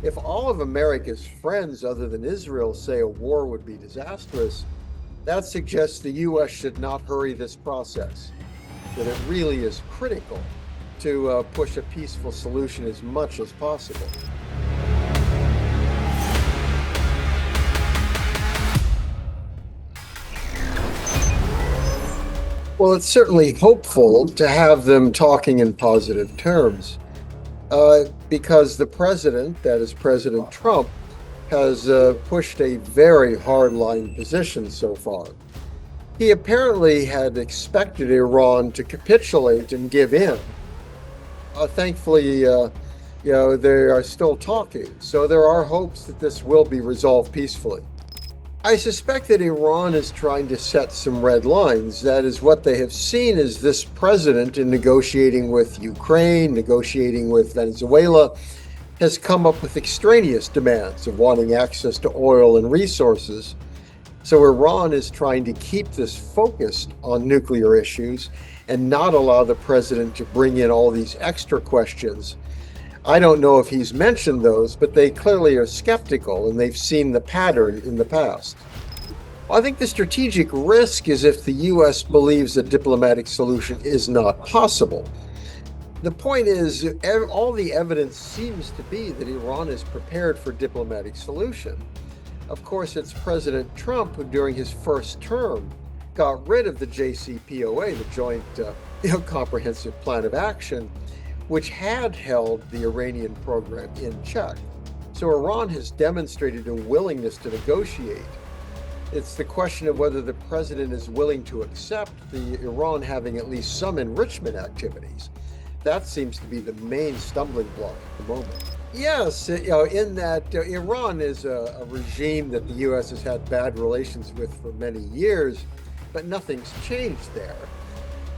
If all of America's friends other than Israel say a war would be disastrous, that suggests the U.S. should not hurry this process, that it really is critical to push a peaceful solution as much as possible. Well, it's certainly hopeful to have them talking in positive terms, because the president, that is President Trump, has pushed a very hardline position so far. He apparently had expected Iran to capitulate and give in. Thankfully, they are still talking, so there are hopes that this will be resolved peacefully. I suspect that Iran is trying to set some red lines. That is what they have seen as this president in negotiating with Ukraine, negotiating with Venezuela, has come up with extraneous demands of wanting access to oil and resources. So Iran is trying to keep this focused on nuclear issues and not allow the president to bring in all these extra questions. I don't know if he's mentioned those, but they clearly are skeptical and they've seen the pattern in the past. I think the strategic risk is if the U.S. believes a diplomatic solution is not possible. The point is, all the evidence seems to be that Iran is prepared for a diplomatic solution. Of course, it's President Trump who, during his first term, got rid of the JCPOA, the Joint Comprehensive Plan of Action, which had held the Iranian program in check. So Iran has demonstrated a willingness to negotiate. It's the question of whether the president is willing to accept the Iran having at least some enrichment activities. That seems to be the main stumbling block at the moment. Yes, in that Iran is a regime that the U.S. has had bad relations with for many years, but nothing's changed there.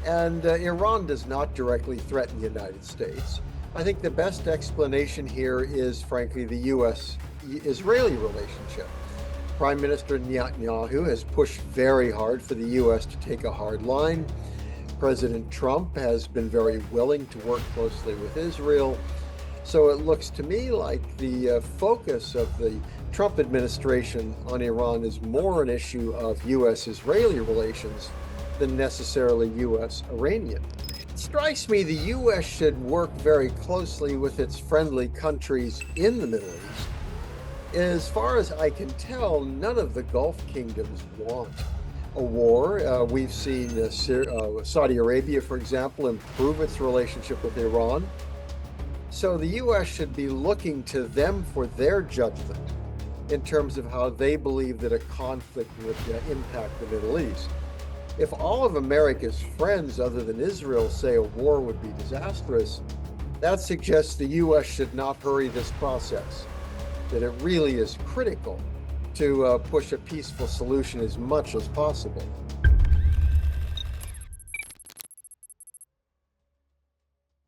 And Iran does not directly threaten the United States. I think the best explanation here is, frankly, the U.S.-Israeli relationship. Prime Minister Netanyahu has pushed very hard for the U.S. to take a hard line. President Trump has been very willing to work closely with Israel. So it looks to me like the focus of the Trump administration on Iran is more an issue of U.S.-Israeli relations than necessarily U.S.-Iranian. It strikes me the U.S. should work very closely with its friendly countries in the Middle East. As far as I can tell, none of the Gulf kingdoms want a war. We've seen Saudi Arabia, for example, improve its relationship with Iran. So the U.S. should be looking to them for their judgment in terms of how they believe that a conflict would impact the Middle East. If all of America's friends other than Israel say a war would be disastrous, that suggests the U.S. should not hurry this process, that it really is critical to push a peaceful solution as much as possible.